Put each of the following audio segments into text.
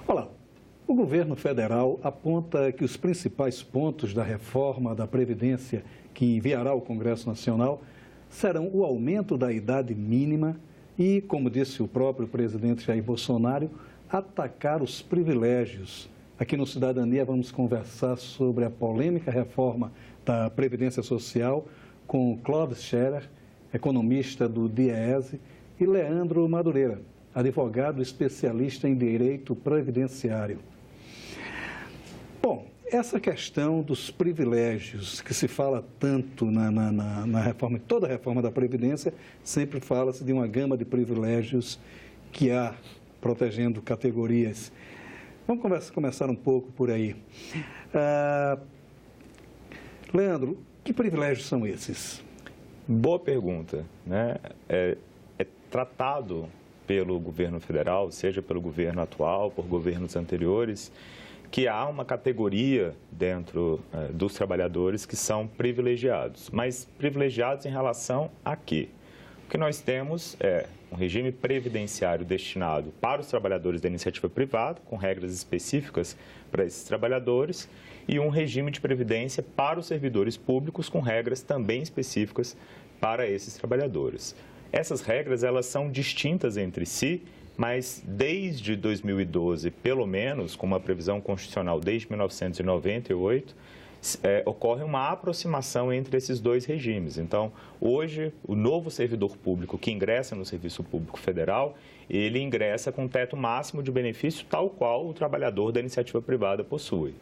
Olá, o governo federal aponta que os principais pontos da reforma da Previdência que enviará ao Congresso Nacional serão o aumento da idade mínima e, como disse o próprio presidente Jair Bolsonaro, atacar os privilégios. Aqui no Cidadania vamos conversar sobre a polêmica reforma da Previdência Social com Clóvis Scherer, economista do DIEESE, e Leandro Madureira, advogado especialista em direito previdenciário. Bom, essa questão dos privilégios, que se fala tanto na reforma, toda a reforma da Previdência, sempre fala-se de uma gama de privilégios que há protegendo categorias. Vamos começar um pouco por aí. Leandro, que privilégios são esses? Boa pergunta, né? É tratado pelo governo federal, seja pelo governo atual, por governos anteriores, que há uma categoria dentro dos trabalhadores que são privilegiados. Mas privilegiados em relação a quê? O que nós temos é um regime previdenciário destinado para os trabalhadores da iniciativa privada, com regras específicas para esses trabalhadores, e um regime de previdência para os servidores públicos, com regras também específicas para esses trabalhadores. Essas regras, elas são distintas entre si, mas desde 2012, pelo menos, com uma previsão constitucional desde 1998, ocorre uma aproximação entre esses dois regimes. Então, hoje, o novo servidor público que ingressa no Serviço Público Federal, ele ingressa com teto máximo de benefício, tal qual o trabalhador da iniciativa privada possui.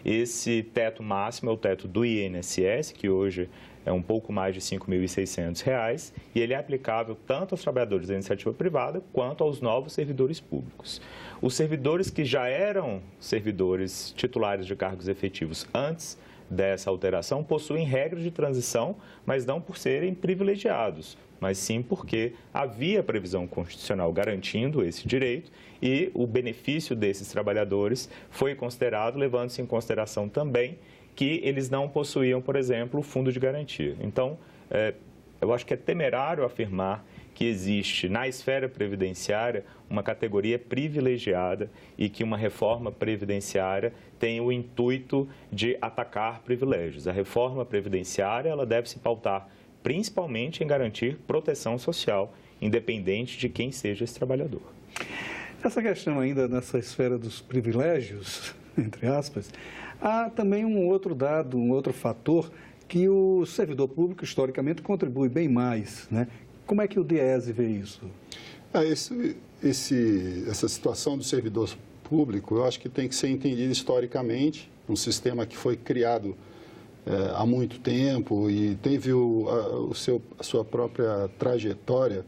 Esse teto máximo é o teto do INSS, que hoje é um pouco mais de R$ 5.600, e ele é aplicável tanto aos trabalhadores da iniciativa privada quanto aos novos servidores públicos. Os servidores que já eram servidores titulares de cargos efetivos antes dessa alteração possuem regras de transição, mas não por serem privilegiados, mas sim porque havia previsão constitucional garantindo esse direito e o benefício desses trabalhadores foi considerado, levando-se em consideração também que eles não possuíam, por exemplo, o fundo de garantia. Então, eu acho que é temerário afirmar que existe na esfera previdenciária uma categoria privilegiada e que uma reforma previdenciária tem o intuito de atacar privilégios. A reforma previdenciária, ela deve se pautar principalmente em garantir proteção social, independente de quem seja esse trabalhador. Essa questão ainda nessa esfera dos privilégios, entre aspas, há também um outro dado, um outro fator que o servidor público, historicamente, contribui bem mais, né? Como é que o DIEESE vê isso? Essa situação do servidor público, eu acho que tem que ser entendida historicamente, um sistema que foi criado há muito tempo e teve a sua própria trajetória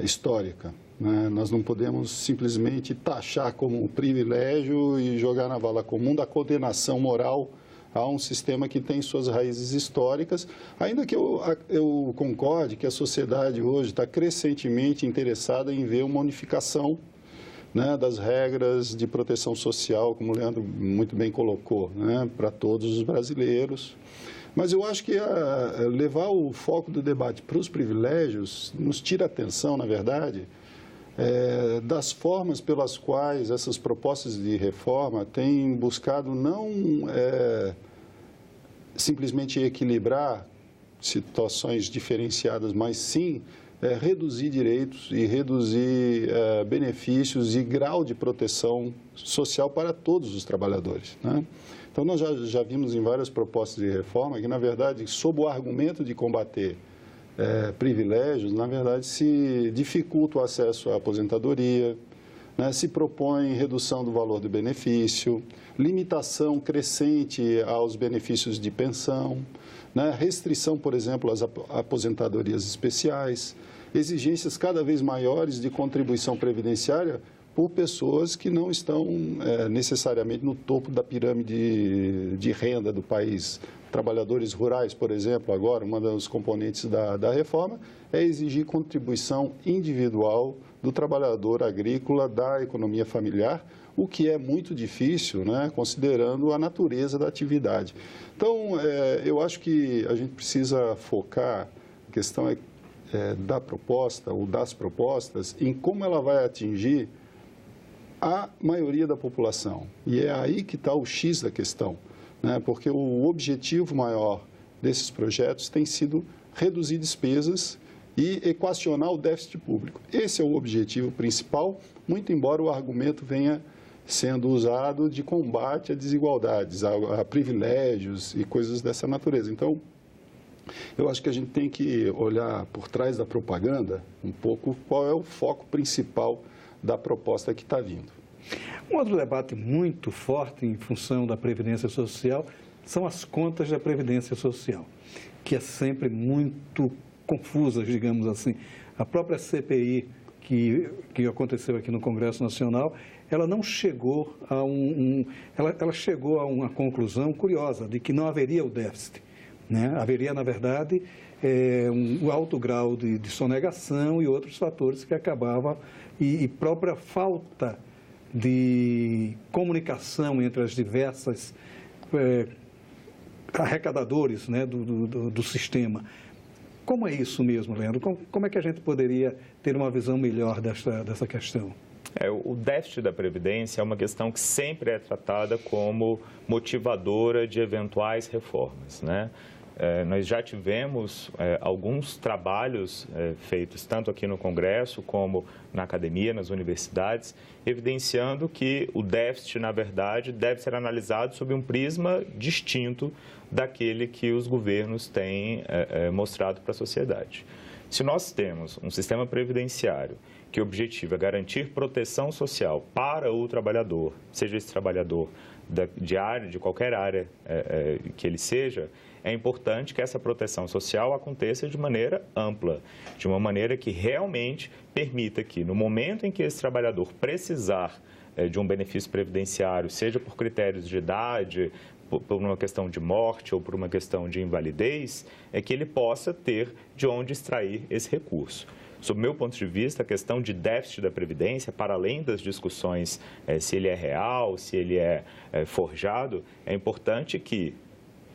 histórica. Né? Nós não podemos simplesmente taxar como um privilégio e jogar na vala comum da condenação moral a um sistema que tem suas raízes históricas, ainda que eu concorde que a sociedade hoje está crescentemente interessada em ver uma unificação, né, das regras de proteção social, como o Leandro muito bem colocou, né, para todos os brasileiros. Mas eu acho que levar o foco do debate para os privilégios nos tira a atenção, na verdade, das formas pelas quais essas propostas de reforma têm buscado não simplesmente equilibrar situações diferenciadas, mas sim reduzir direitos e reduzir benefícios e grau de proteção social para todos os trabalhadores, né? Então, nós já vimos em várias propostas de reforma que, na verdade, sob o argumento de combater privilégios, na verdade, se dificulta o acesso à aposentadoria, né, se propõe redução do valor do benefício, limitação crescente aos benefícios de pensão, né, restrição, por exemplo, às aposentadorias especiais, exigências cada vez maiores de contribuição previdenciária por pessoas que não estão necessariamente no topo da pirâmide de renda do país. Trabalhadores rurais, por exemplo, agora, uma dos componentes da reforma é exigir contribuição individual do trabalhador agrícola da economia familiar, o que é muito difícil, né, considerando a natureza da atividade. Então, eu acho que a gente precisa focar, a questão da proposta ou das propostas, em como ela vai atingir a maioria da população. E é aí que está o X da questão, né? Porque o objetivo maior desses projetos tem sido reduzir despesas e equacionar o déficit público. Esse é o objetivo principal, muito embora o argumento venha sendo usado de combate a desigualdades, a privilégios e coisas dessa natureza. Então, eu acho que a gente tem que olhar por trás da propaganda um pouco qual é o foco principal da proposta que está vindo. Um outro debate muito forte em função da Previdência Social são as contas da Previdência Social, que é sempre muito confusas, digamos assim. A própria CPI que aconteceu aqui no Congresso Nacional, ela não chegou a ela chegou a uma conclusão curiosa de que não haveria o déficit, né? Haveria, na verdade, um alto grau de sonegação e outros fatores que acabavam, e própria falta de comunicação entre as diversas arrecadadores, né, do sistema. Como é isso mesmo, Leandro? Como é que a gente poderia ter uma visão melhor dessa questão? O déficit da Previdência é uma questão que sempre é tratada como motivadora de eventuais reformas, né? Nós já tivemos alguns trabalhos feitos tanto aqui no Congresso como na academia, nas universidades, evidenciando que o déficit, na verdade, deve ser analisado sob um prisma distinto daquele que os governos têm mostrado para a sociedade. Se nós temos um sistema previdenciário que o objetivo é garantir proteção social para o trabalhador, seja esse trabalhador de qualquer área que ele seja, é importante que essa proteção social aconteça de maneira ampla, de uma maneira que realmente permita que, no momento em que esse trabalhador precisar de um benefício previdenciário, seja por critérios de idade, por uma questão de morte ou por uma questão de invalidez, que ele possa ter de onde extrair esse recurso. Sob meu ponto de vista, a questão de déficit da Previdência, para além das discussões se ele é real, se ele é forjado, é importante que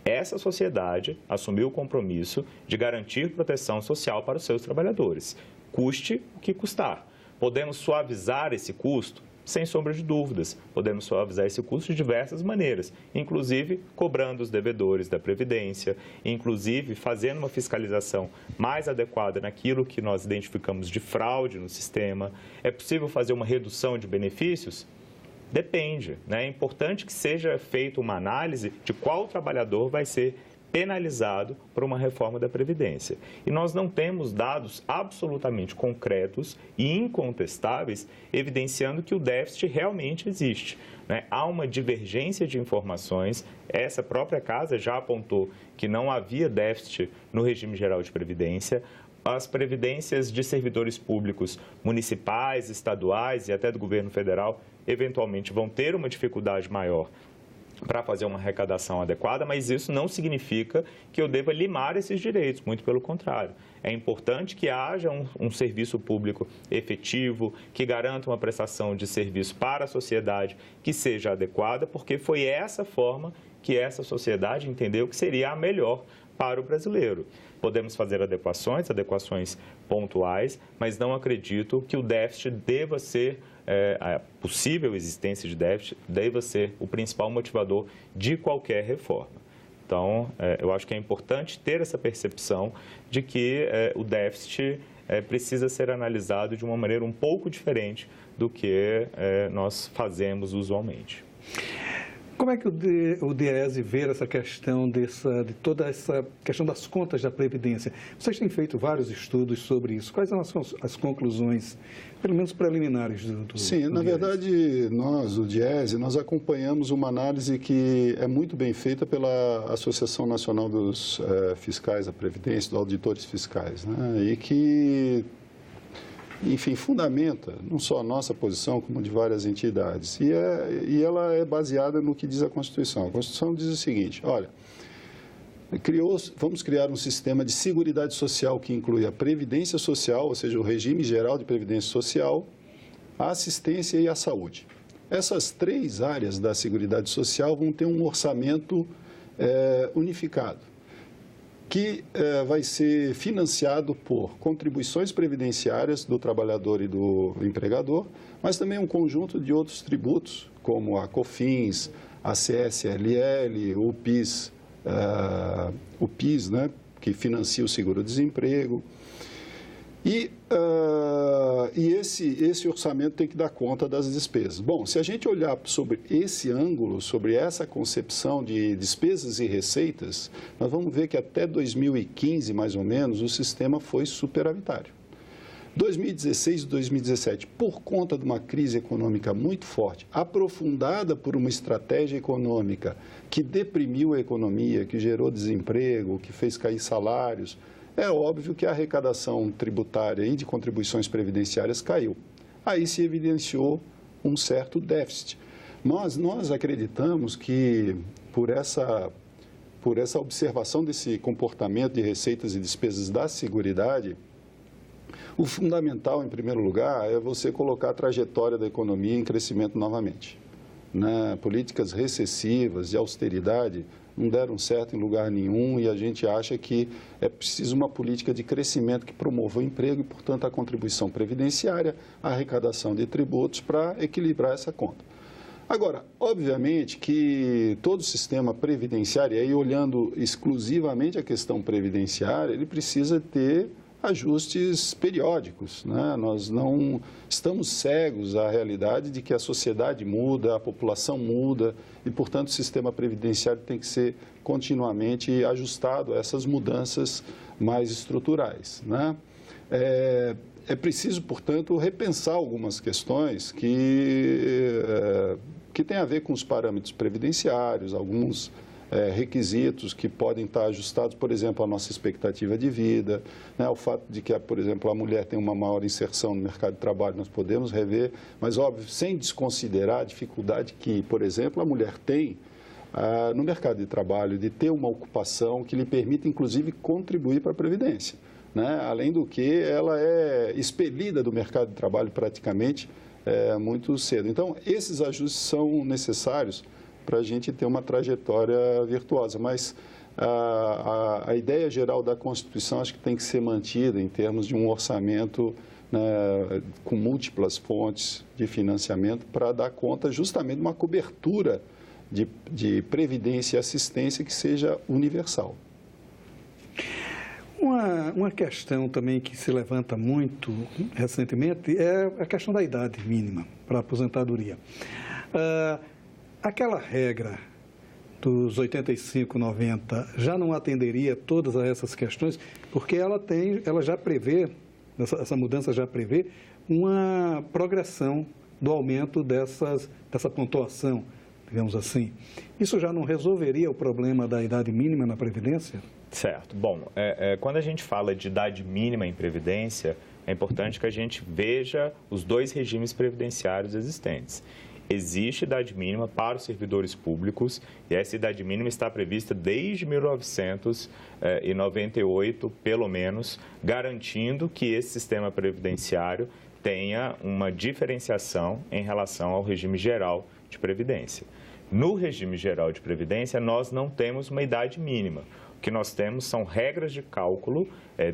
essa sociedade assumiu o compromisso de garantir proteção social para os seus trabalhadores, custe o que custar. Podemos suavizar esse custo? Sem sombra de dúvidas, podemos suavizar esse custo de diversas maneiras, inclusive cobrando os devedores da Previdência, inclusive fazendo uma fiscalização mais adequada naquilo que nós identificamos de fraude no sistema. É possível fazer uma redução de benefícios? Depende, né? É importante que seja feita uma análise de qual trabalhador vai ser penalizado por uma reforma da Previdência. E nós não temos dados absolutamente concretos e incontestáveis evidenciando que o déficit realmente existe, né? Há uma divergência de informações. Essa própria casa já apontou que não havia déficit no regime geral de Previdência. As previdências de servidores públicos municipais, estaduais e até do governo federal, eventualmente vão ter uma dificuldade maior para fazer uma arrecadação adequada, mas isso não significa que eu deva limar esses direitos, muito pelo contrário. É importante que haja um serviço público efetivo, que garanta uma prestação de serviço para a sociedade que seja adequada, porque foi essa forma que essa sociedade entendeu que seria a melhor para o brasileiro. Podemos fazer adequações pontuais, mas não acredito que o déficit deva ser, a possível existência de déficit, deva ser o principal motivador de qualquer reforma. Então, eu acho que é importante ter essa percepção de que o déficit precisa ser analisado de uma maneira um pouco diferente do que nós fazemos usualmente. Como é que o DIEESE vê essa questão de toda essa questão das contas da Previdência? Vocês têm feito vários estudos sobre isso. Quais são as conclusões, pelo menos preliminares, do Sim, na verdade, nós, o DIEESE, nós acompanhamos uma análise que é muito bem feita pela Associação Nacional dos Fiscais da Previdência, dos Auditores Fiscais, né? E que, enfim, fundamenta não só a nossa posição, como de várias entidades. E ela é baseada no que diz a Constituição. A Constituição diz o seguinte: olha, vamos criar um sistema de seguridade social que inclui a Previdência Social, ou seja, o regime geral de Previdência Social, a assistência e a saúde. Essas três áreas da Seguridade Social vão ter um orçamento unificado. que vai ser financiado por contribuições previdenciárias do trabalhador e do empregador, mas também um conjunto de outros tributos, como a COFINS, a CSLL, o PIS, né, que financia o seguro-desemprego. E esse orçamento tem que dar conta das despesas. Bom, se a gente olhar sobre esse ângulo, sobre essa concepção de despesas e receitas, nós vamos ver que até 2015, mais ou menos, o sistema foi superavitário. 2016 e 2017, por conta de uma crise econômica muito forte, aprofundada por uma estratégia econômica que deprimiu a economia, que gerou desemprego, que fez cair salários, é óbvio que a arrecadação tributária e de contribuições previdenciárias caiu. Aí se evidenciou um certo déficit. Mas nós acreditamos que, por essa observação desse comportamento de receitas e despesas da Seguridade, o fundamental, em primeiro lugar, é você colocar a trajetória da economia em crescimento novamente. Políticas recessivas de austeridade não deram certo em lugar nenhum e a gente acha que é preciso uma política de crescimento que promova o emprego e, portanto, a contribuição previdenciária, a arrecadação de tributos para equilibrar essa conta. Agora, obviamente que todo o sistema previdenciário, e aí olhando exclusivamente a questão previdenciária, ele precisa ter ajustes periódicos, né? Nós não estamos cegos à realidade de que a sociedade muda, a população muda e, portanto, o sistema previdenciário tem que ser continuamente ajustado a essas mudanças mais estruturais, né? É preciso, portanto, repensar algumas questões que têm a ver com os parâmetros previdenciários, alguns requisitos que podem estar ajustados, por exemplo, à nossa expectativa de vida, né? O fato de que, por exemplo, a mulher tem uma maior inserção no mercado de trabalho, nós podemos rever, mas, óbvio, sem desconsiderar a dificuldade que, por exemplo, a mulher tem no mercado de trabalho de ter uma ocupação que lhe permita, inclusive, contribuir para a Previdência, né? Além do que ela é expelida do mercado de trabalho praticamente muito cedo. Então, esses ajustes são necessários para a gente ter uma trajetória virtuosa, mas a ideia geral da Constituição acho que tem que ser mantida em termos de um orçamento, né, com múltiplas fontes de financiamento para dar conta justamente de uma cobertura de previdência e assistência que seja universal. Uma questão também que se levanta muito recentemente é a questão da idade mínima para a aposentadoria. Aquela regra dos 85, 90 já não atenderia todas essas questões, porque ela já prevê, essa mudança já prevê uma progressão do aumento dessa pontuação, digamos assim. Isso já não resolveria o problema da idade mínima na Previdência? Certo. Bom, quando a gente fala de idade mínima em Previdência, é importante que a gente veja os dois regimes previdenciários existentes. Existe idade mínima para os servidores públicos e essa idade mínima está prevista desde 1998, pelo menos, garantindo que esse sistema previdenciário tenha uma diferenciação em relação ao regime geral de previdência. No regime geral de previdência, nós não temos uma idade mínima. O que nós temos são regras de cálculo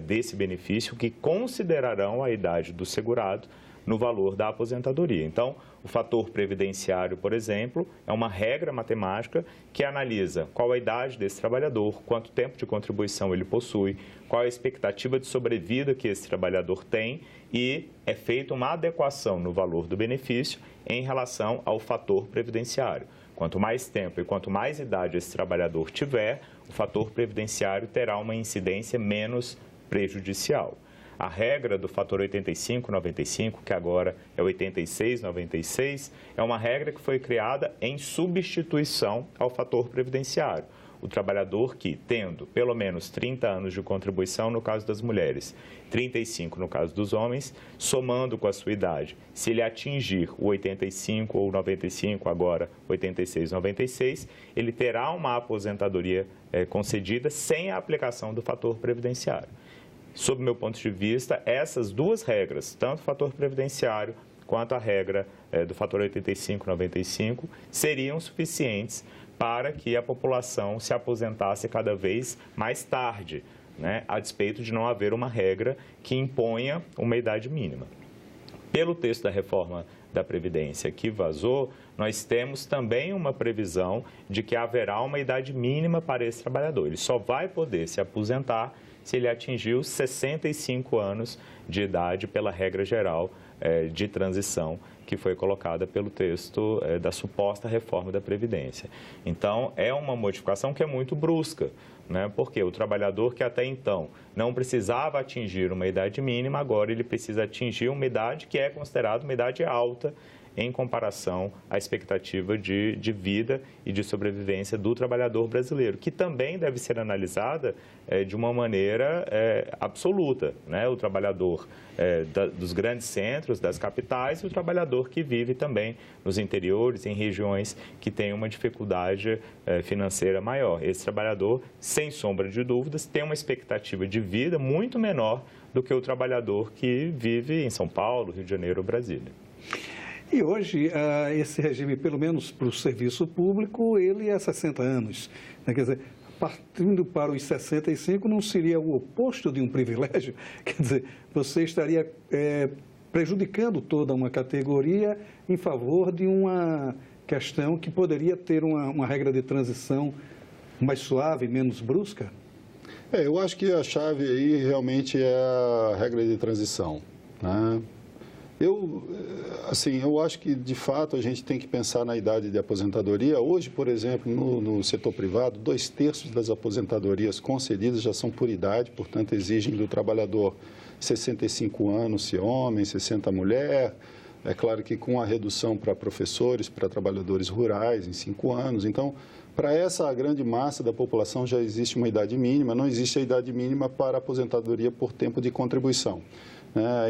desse benefício que considerarão a idade do segurado no valor da aposentadoria. Então, o fator previdenciário, por exemplo, é uma regra matemática que analisa qual a idade desse trabalhador, quanto tempo de contribuição ele possui, qual a expectativa de sobrevida que esse trabalhador tem e é feita uma adequação no valor do benefício em relação ao fator previdenciário. Quanto mais tempo e quanto mais idade esse trabalhador tiver, o fator previdenciário terá uma incidência menos prejudicial. A regra do fator 85-95, que agora é 86-96, é uma regra que foi criada em substituição ao fator previdenciário. O trabalhador que, tendo pelo menos 30 anos de contribuição no caso das mulheres, 35 no caso dos homens, somando com a sua idade, se ele atingir o 85 ou 95, agora 86-96, ele terá uma aposentadoria concedida sem a aplicação do fator previdenciário. Sob meu ponto de vista, essas duas regras, tanto o fator previdenciário quanto a regra do fator 85-95, seriam suficientes para que a população se aposentasse cada vez mais tarde, né, a despeito de não haver uma regra que imponha uma idade mínima. Pelo texto da reforma da Previdência que vazou, nós temos também uma previsão de que haverá uma idade mínima para esse trabalhador. Ele só vai poder se aposentar se ele atingir os 65 anos de idade pela regra geral de transição que foi colocada pelo texto da suposta reforma da Previdência. Então, é uma modificação que é muito brusca, né? Porque o trabalhador que até então não precisava atingir uma idade mínima, agora ele precisa atingir uma idade que é considerada uma idade alta em comparação à expectativa de vida e de sobrevivência do trabalhador brasileiro, que também deve ser analisada de uma maneira absoluta, né? O trabalhador dos grandes centros, das capitais, e o trabalhador que vive também nos interiores, em regiões que têm uma dificuldade financeira maior. Esse trabalhador, sem sombra de dúvidas, tem uma expectativa de vida muito menor do que o trabalhador que vive em São Paulo, Rio de Janeiro ou Brasília. E hoje, esse regime, pelo menos para o serviço público, ele é 60 anos. Né? Quer dizer, partindo para os 65, não seria o oposto de um privilégio? Quer dizer, você estaria prejudicando toda uma categoria em favor de uma questão que poderia ter uma regra de transição mais suave, menos brusca? Eu acho que a chave aí realmente é a regra de transição, né? Eu acho que, de fato, a gente tem que pensar na idade de aposentadoria. Hoje, por exemplo, no setor privado, 2/3 das aposentadorias concedidas já são por idade, portanto, exigem do trabalhador 65 anos se homem, 60 mulher. É claro que com a redução para professores, para trabalhadores rurais, em 5 anos. Então, para essa grande massa da população já existe uma idade mínima, não existe a idade mínima para aposentadoria por tempo de contribuição.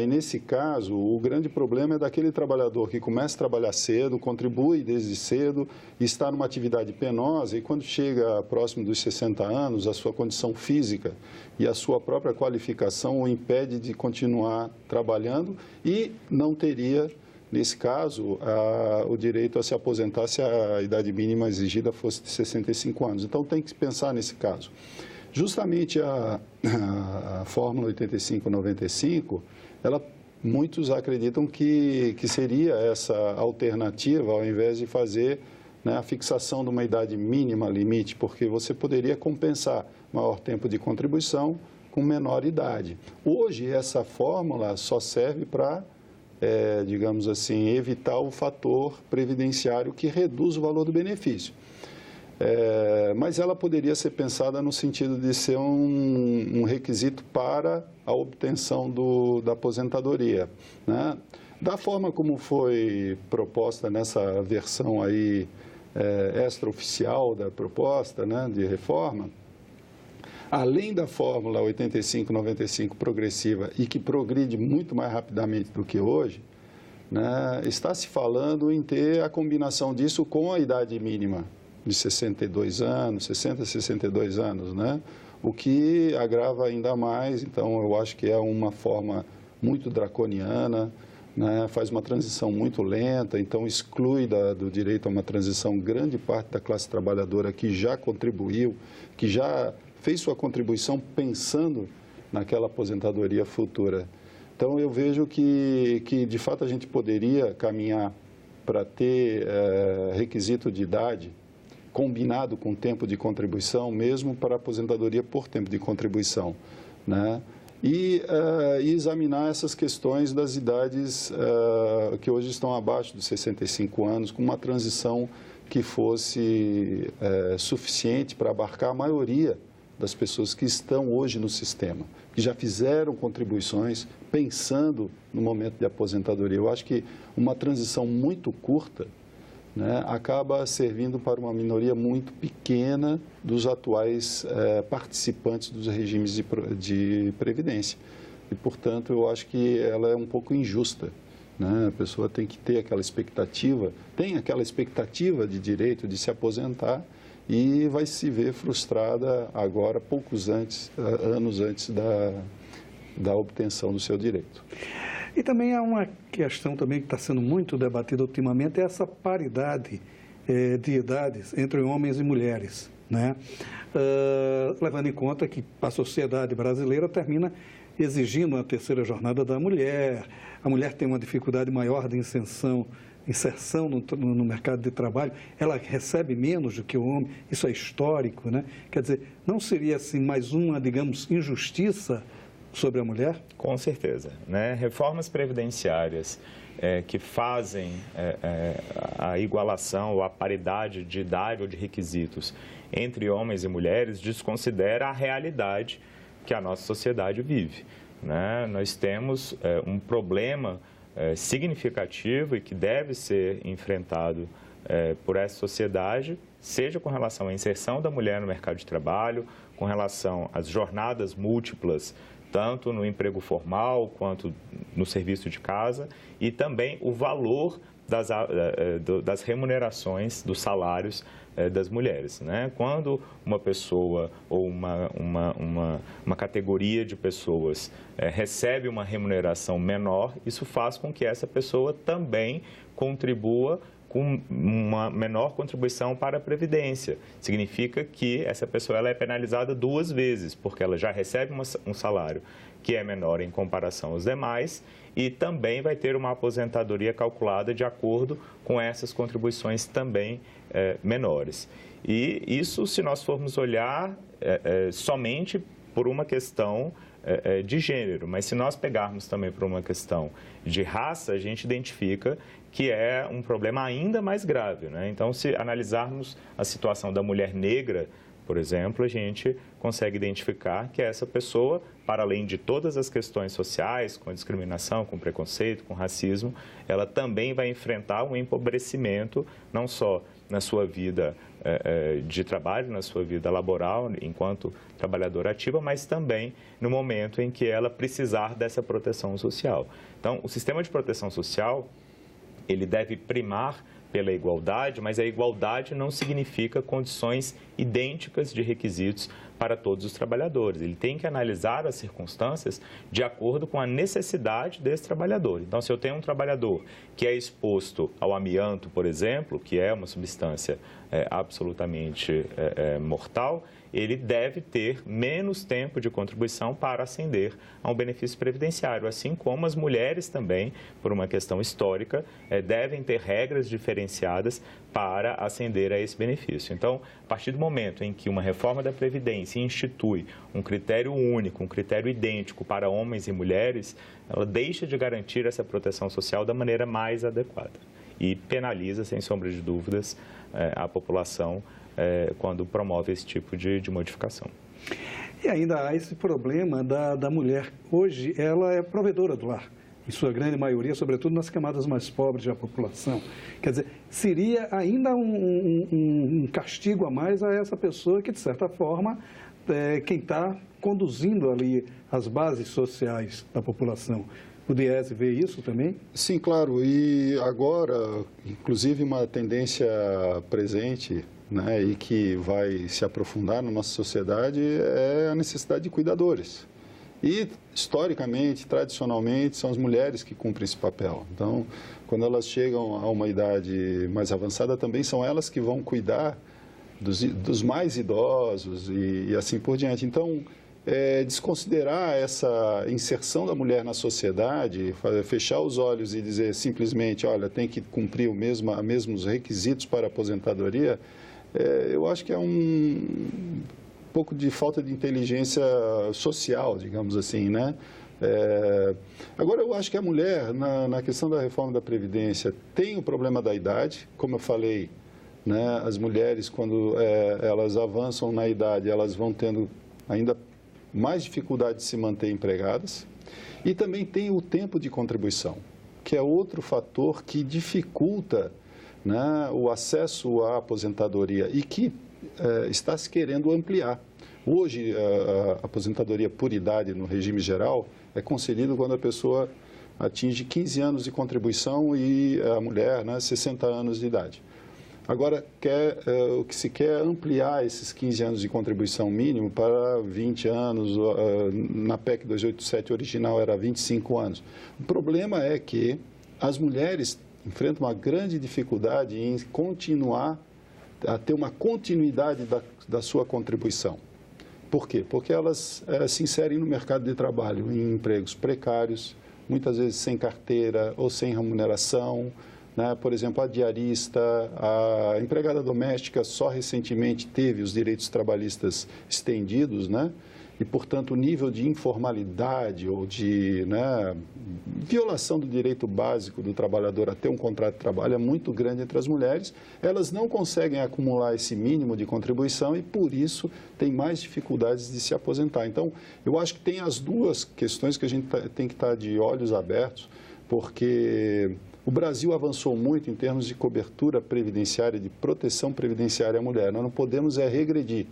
E nesse caso, o grande problema é daquele trabalhador que começa a trabalhar cedo, contribui desde cedo, está numa atividade penosa e quando chega próximo dos 60 anos, a sua condição física e a sua própria qualificação o impede de continuar trabalhando e não teria, nesse caso, o direito a se aposentar se a idade mínima exigida fosse de 65 anos. Então, tem que pensar nesse caso. Justamente a fórmula 85-95, muitos acreditam que seria essa alternativa, ao invés de fazer, né, a fixação de uma idade mínima limite, porque você poderia compensar maior tempo de contribuição com menor idade. Hoje, essa fórmula só serve para, digamos assim, evitar o fator previdenciário que reduz o valor do benefício. Mas ela poderia ser pensada no sentido de ser um requisito para a obtenção da aposentadoria, né? Da forma como foi proposta nessa versão aí extraoficial da proposta, né, de reforma, além da fórmula 85-95 progressiva e que progride muito mais rapidamente do que hoje, né, está se falando em ter a combinação disso com a idade mínima de 62 anos, 60, 62 anos, né? O que agrava ainda mais. Então, eu acho que é uma forma muito draconiana, né? Faz uma transição muito lenta, então exclui do direito a uma transição grande parte da classe trabalhadora que já contribuiu, que já fez sua contribuição pensando naquela aposentadoria futura. Então, eu vejo que de fato, a gente poderia caminhar para ter requisito de idade combinado com tempo de contribuição, mesmo para aposentadoria por tempo de contribuição, né? E examinar essas questões das idades que hoje estão abaixo dos 65 anos, com uma transição que fosse suficiente para abarcar a maioria das pessoas que estão hoje no sistema, que já fizeram contribuições pensando no momento de aposentadoria. Eu acho que uma transição muito curta, né, acaba servindo para uma minoria muito pequena dos atuais participantes dos regimes de previdência. E, portanto, eu acho que ela é um pouco injusta, né? A pessoa tem que ter aquela expectativa, de direito de se aposentar e vai se ver frustrada agora, anos antes da obtenção do seu direito. E também há uma questão também que está sendo muito debatida ultimamente, é essa paridade de idades entre homens e mulheres, né? Levando em conta que a sociedade brasileira termina exigindo uma terceira jornada da mulher, a mulher tem uma dificuldade maior de inserção no mercado de trabalho, ela recebe menos do que o homem, isso é histórico, né? Quer dizer, não seria assim mais uma, digamos, injustiça sobre a mulher? Com certeza, né? Reformas previdenciárias que fazem a igualação ou a paridade de idade ou de requisitos entre homens e mulheres desconsidera a realidade que a nossa sociedade vive, né? Nós temos um problema significativo e que deve ser enfrentado por essa sociedade, seja com relação à inserção da mulher no mercado de trabalho, com relação às jornadas múltiplas, tanto no emprego formal quanto no serviço de casa, e também o valor das remunerações, dos salários das mulheres, né? Quando uma pessoa ou uma categoria de pessoas recebe uma remuneração menor, isso faz com que essa pessoa também contribua com uma menor contribuição para a Previdência. Significa que essa pessoa ela é penalizada duas vezes, porque ela já recebe um salário que é menor em comparação aos demais e também vai ter uma aposentadoria calculada de acordo com essas contribuições também menores. E isso, se nós formos olhar somente por uma questão de gênero, mas se nós pegarmos também por uma questão de raça, a gente identifica que é um problema ainda mais grave, né? Então, se analisarmos a situação da mulher negra, por exemplo, a gente consegue identificar que essa pessoa, para além de todas as questões sociais, com discriminação, com preconceito, com racismo, ela também vai enfrentar um empobrecimento, não só na sua vida de trabalho, na sua vida laboral, enquanto trabalhadora ativa, mas também no momento em que ela precisar dessa proteção social. Então, o sistema de proteção social, ele deve primar pela igualdade, mas a igualdade não significa condições idênticas de requisitos para todos os trabalhadores. Ele tem que analisar as circunstâncias de acordo com a necessidade desse trabalhador. Então, se eu tenho um trabalhador que é exposto ao amianto, por exemplo, que é uma substância absolutamente mortal, ele deve ter menos tempo de contribuição para ascender a um benefício previdenciário, assim como as mulheres também, por uma questão histórica, devem ter regras diferenciadas para ascender a esse benefício. Então, a partir do momento em que uma reforma da Previdência institui um critério único, um critério idêntico para homens e mulheres, ela deixa de garantir essa proteção social da maneira mais adequada e penaliza, sem sombra de dúvidas, a população quando promove esse tipo de modificação. E ainda há esse problema da mulher. Hoje, ela é provedora do lar, em sua grande maioria, sobretudo nas camadas mais pobres da população. Quer dizer, seria ainda um castigo a mais a essa pessoa que, de certa forma, quem está conduzindo ali as bases sociais da população. O Diese vê isso também? Sim, claro. E agora, inclusive, uma tendência presente, né, e que vai se aprofundar na nossa sociedade é a necessidade de cuidadores. E, historicamente, tradicionalmente, são as mulheres que cumprem esse papel. Então, quando elas chegam a uma idade mais avançada, também são elas que vão cuidar dos mais idosos e assim por diante. Então, desconsiderar essa inserção da mulher na sociedade, fechar os olhos e dizer simplesmente, olha, tem que cumprir mesmos requisitos para a aposentadoria, eu acho que é um pouco de falta de inteligência social, digamos assim, né? Agora, eu acho que a mulher, na questão da reforma da Previdência, tem o problema da idade, como eu falei, né? As mulheres, quando elas avançam na idade, elas vão tendo ainda mais dificuldade de se manter empregadas, e também tem o tempo de contribuição, que é outro fator que dificulta, né, o acesso à aposentadoria e que está se querendo ampliar. Hoje, a aposentadoria por idade no regime geral é concedida quando a pessoa atinge 15 anos de contribuição e a mulher, né, 60 anos de idade. Agora, o que se quer é ampliar esses 15 anos de contribuição mínimo para 20 anos, na PEC 287 original era 25 anos. O problema é que as mulheres enfrentam uma grande dificuldade em continuar, a ter uma continuidade da sua contribuição. Por quê? Porque elas se inserem no mercado de trabalho em empregos precários, muitas vezes sem carteira ou sem remuneração, né? Por exemplo, a diarista, a empregada doméstica só recentemente teve os direitos trabalhistas estendidos, né? E, portanto, o nível de informalidade ou de, né, violação do direito básico do trabalhador a ter um contrato de trabalho é muito grande entre as mulheres. Elas não conseguem acumular esse mínimo de contribuição e, por isso, têm mais dificuldades de se aposentar. Então, eu acho que tem as duas questões que a gente tem que estar de olhos abertos, porque o Brasil avançou muito em termos de cobertura previdenciária, de proteção previdenciária à mulher. Nós não podemos regredir.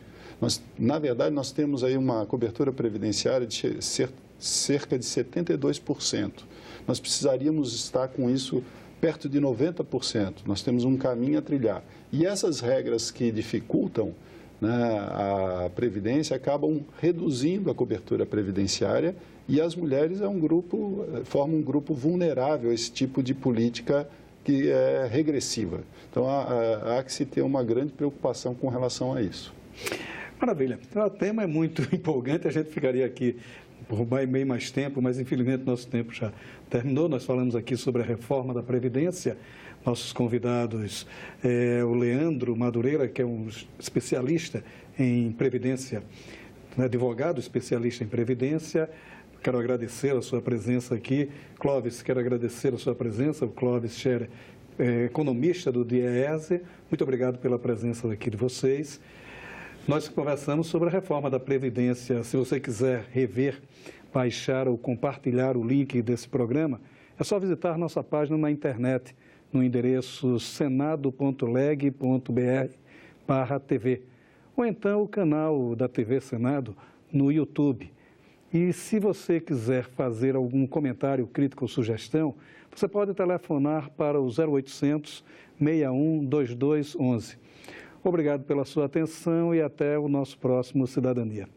Na verdade, nós temos aí uma cobertura previdenciária de cerca de 72%. Nós precisaríamos estar com isso perto de 90%. Nós temos um caminho a trilhar. E essas regras que dificultam, né, a previdência acabam reduzindo a cobertura previdenciária e as mulheres formam um grupo vulnerável a esse tipo de política que é regressiva. Então, há que se ter uma grande preocupação com relação a isso. Maravilha. O tema é muito empolgante, a gente ficaria aqui por bem mais tempo, mas infelizmente nosso tempo já terminou. Nós falamos aqui sobre a reforma da Previdência. Nossos convidados o Leandro Madureira, que é um especialista em Previdência, advogado especialista em Previdência. Quero agradecer a sua presença aqui. Clóvis, quero agradecer a sua presença. O Clóvis Scherer, economista do DIEESE. Muito obrigado pela presença aqui de vocês. Nós conversamos sobre a reforma da Previdência. Se você quiser rever, baixar ou compartilhar o link desse programa, é só visitar nossa página na internet, no endereço senado.leg.br/TV, ou então o canal da TV Senado no YouTube. E se você quiser fazer algum comentário, crítica ou sugestão, você pode telefonar para o 0800 61 2211. Obrigado pela sua atenção e até o nosso próximo Cidadania.